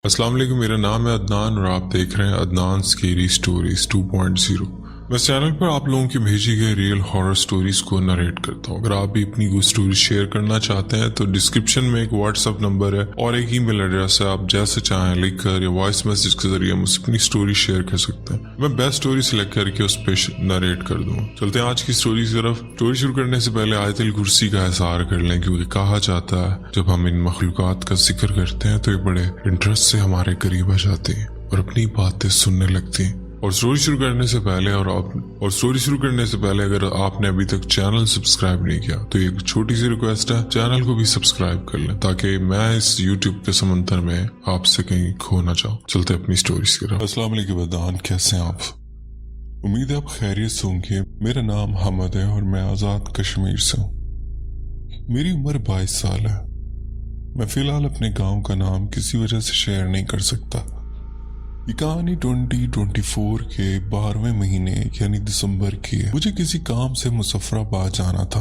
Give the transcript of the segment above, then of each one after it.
السلام علیکم، میرا نام ہے عدنان اور آپ دیکھ رہے ہیں عدنان اسکیری سٹوریز 2.0۔ میں اس چینل پر آپ لوگوں کی بھیجی گئی ریئل ہارر سٹوریز کو نریٹ کرتا ہوں۔ اگر آپ بھی اپنی کوئی سٹوری شیئر کرنا چاہتے ہیں تو ڈسکرپشن میں ایک واٹس ایپ نمبر ہے اور ایک ای میل ایڈریس ہے، آپ جیسے چاہیں لکھ کر یا وائس میسج کے ذریعے مجھ سے اپنی سٹوری شیئر کر سکتے ہیں۔ میں بیسٹ سٹوری سلیکٹ کر کے اس پہ نریٹ کر دوں۔ چلتے ہیں آج کی سٹوری کی طرف۔ سٹوری شروع کرنے سے پہلے آیت الکرسی کا احسار کر لیں، کیونکہ کہا جاتا ہے جب ہم ان مخلوقات کا ذکر کرتے ہیں تو یہ بڑے انٹرسٹ سے ہمارے قریب آ جاتے ہیں اور اپنی باتیں سننے لگتے ہیں۔ اور سٹوری شروع کرنے سے پہلے اگر آپ نے ابھی تک چینل سبسکرائب نہیں کیا تو ایک چھوٹی سی ریکویسٹ ہے، چینل کو بھی سبسکرائب کر لیں تاکہ میں اس یوٹیوب کے سمندر میں آپ سے کہیں کھو نہ جاؤں۔ چلتے اپنی سٹوریز کی طرف۔ السلام علیکم عدنان، کیسے ہیں آپ؟ امید ہے آپ خیریت سے ہوں گے۔ میرا نام حمد ہے اور میں آزاد کشمیر سے ہوں۔ میری عمر 22 سال ہے۔ میں فی الحال اپنے گاؤں کا نام کسی وجہ سے شیئر نہیں کر سکتا۔ یہ کہانی 2024 کے 12ویں مہینے یعنی دسمبر کی ہے۔ مجھے کسی کام سے مظفرآباد جانا تھا۔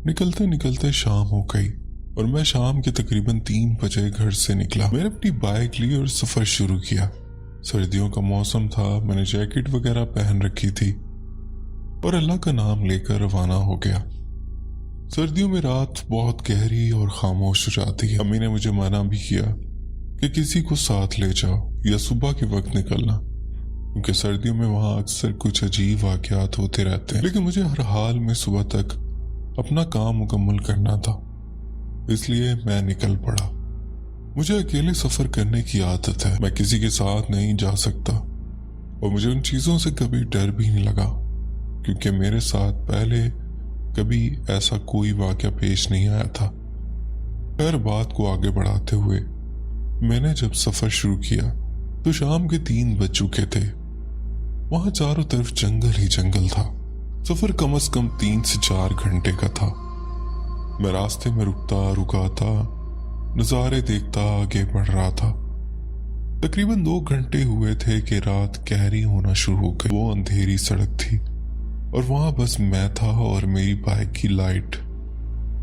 نکلتے نکلتے شام ہو گئی اور میں شام کے تقریباً 3 بجے گھر سے نکلا۔ میں نے اپنی بائک لی اور سفر شروع کیا۔ سردیوں کا موسم تھا، میں نے جیکٹ وغیرہ پہن رکھی تھی اور اللہ کا نام لے کر روانہ ہو گیا۔ سردیوں میں رات بہت گہری اور خاموش ہو جاتی ہے۔ امی نے مجھے منع بھی کیا کہ کسی کو ساتھ لے جاؤ یا صبح کے وقت نکلنا، کیونکہ سردیوں میں وہاں اکثر کچھ عجیب واقعات ہوتے رہتے ہیں۔ لیکن مجھے ہر حال میں صبح تک اپنا کام مکمل کرنا تھا، اس لیے میں نکل پڑا۔ مجھے اکیلے سفر کرنے کی عادت ہے، میں کسی کے ساتھ نہیں جا سکتا اور مجھے ان چیزوں سے کبھی ڈر بھی نہیں لگا، کیونکہ میرے ساتھ پہلے کبھی ایسا کوئی واقعہ پیش نہیں آیا تھا۔ خیر، بات کو آگے بڑھاتے ہوئے میں نے جب سفر شروع کیا تو شام کے 3 بج چکے تھے۔ وہاں چاروں طرف جنگل ہی جنگل تھا۔ سفر کم از کم 3 سے 4 گھنٹے کا تھا۔ میں راستے میں رکاتا نظارے دیکھتا آگے بڑھ رہا تھا۔ تقریباً 2 گھنٹے ہوئے تھے کہ رات گہری ہونا شروع ہو گئی۔ وہ اندھیری سڑک تھی اور وہاں بس میں تھا اور میری بائک کی لائٹ۔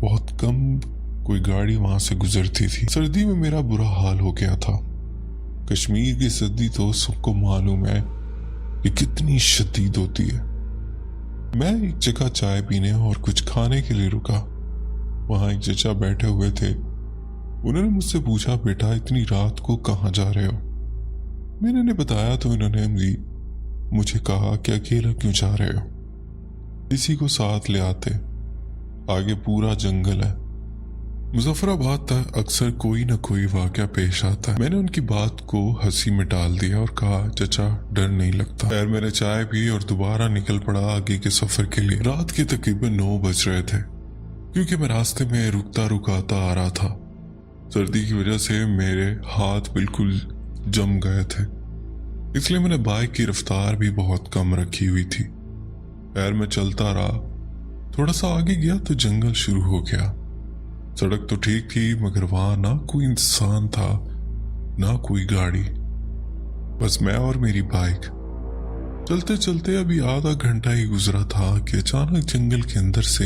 بہت کم کوئی گاڑی وہاں سے گزرتی تھی۔ سردی میں میرا برا حال ہو گیا تھا۔ کشمیر کی سردی تو سب کو معلوم ہے کہ کتنی شدید ہوتی ہے۔ میں ایک جگہ چائے پینے اور کچھ کھانے کے لیے رکا۔ وہاں ایک چچا بیٹھے ہوئے تھے۔ انہوں نے مجھ سے پوچھا، بیٹا اتنی رات کو کہاں جا رہے ہو؟ میں نے بتایا تو انہوں نے مجھے کہا کہ اکیلا کیوں جا رہے ہو، کسی کو ساتھ لے آتے، آگے پورا جنگل ہے۔ مظفرآباد تک اکثر کوئی نہ کوئی واقعہ پیش آتا ہے۔ میں نے ان کی بات کو ہنسی میں ڈال دیا اور کہا، چچا ڈر نہیں لگتا۔ خیر، میں نے چائے پی اور دوبارہ نکل پڑا آگے کے سفر کے لیے۔ رات کے تقریباً 9 بج رہے تھے، کیونکہ میں راستے میں رکاتا آ رہا تھا۔ سردی کی وجہ سے میرے ہاتھ بالکل جم گئے تھے، اس لیے میں نے بائک کی رفتار بھی بہت کم رکھی ہوئی تھی۔ خیر، میں چلتا رہا۔ تھوڑا سا آگے گیا تو جنگل شروع ہو گیا۔ سڑک تو ٹھیک تھی مگر وہاں نہ کوئی انسان تھا نہ کوئی گاڑی، بس میں اور میری بائک۔ چلتے چلتے ابھی آدھا گھنٹہ ہی گزرا تھا کہ اچانک جنگل کے اندر سے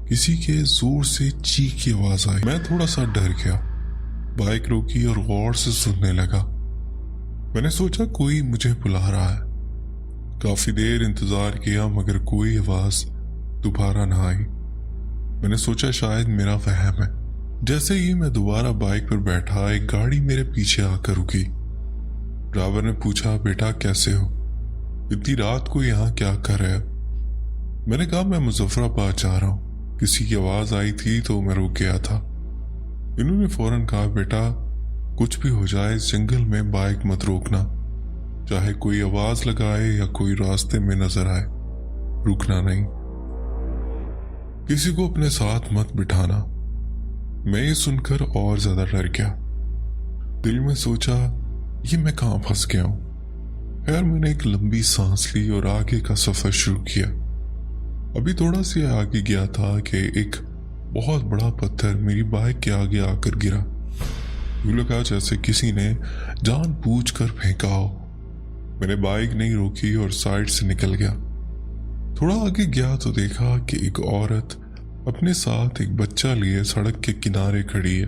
کسی کے زور سے چیخ کی آواز آئی۔ میں تھوڑا سا ڈر گیا، بائک روکی اور غور سے سننے لگا۔ میں نے سوچا کوئی مجھے بلا رہا ہے۔ کافی دیر انتظار کیا مگر کوئی آواز دوبارہ نہ آئی۔ میں نے سوچا شاید میرا وہم ہے۔ جیسے ہی میں دوبارہ بائک پر بیٹھا، ایک گاڑی میرے پیچھے آ کر رکی۔ ڈرائیور نے پوچھا، بیٹا کیسے ہو؟ اتنی رات کو یہاں کیا کر رہے ہو؟ میں نے کہا، میں مظفرآباد جا رہا ہوں، کسی کی آواز آئی تھی تو میں رک گیا تھا۔ انہوں نے فوراً کہا، بیٹا کچھ بھی ہو جائے اس جنگل میں بائک مت روکنا، چاہے کوئی آواز لگائے یا کوئی راستے میں نظر آئے، رکنا نہیں، کسی کو اپنے ساتھ مت بٹھانا۔ میں یہ سن کر اور زیادہ ڈر گیا۔ دل میں سوچا، یہ میں کہاں پھنس گیا ہوں؟ خیر، میں نے ایک لمبی سانس لی اور آگے کا سفر شروع کیا۔ ابھی تھوڑا سا آگے گیا تھا کہ ایک بہت بڑا پتھر میری بائک کے آگے آ کر گرا۔ یوں لگا جیسے کسی نے جان بوجھ کر پھینکا ہو۔ میں نے بائک نہیں روکی اور سائیڈ سے نکل گیا۔ تھوڑا آگے گیا تو دیکھا کہ ایک عورت اپنے ساتھ ایک بچہ لیے سڑک کے کنارے کھڑی ہے۔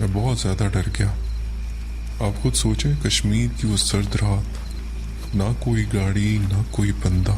میں بہت زیادہ ڈر گیا۔ آپ خود سوچیں، کشمیر کی وہ سرد رات، نہ کوئی گاڑی نہ کوئی بندہ،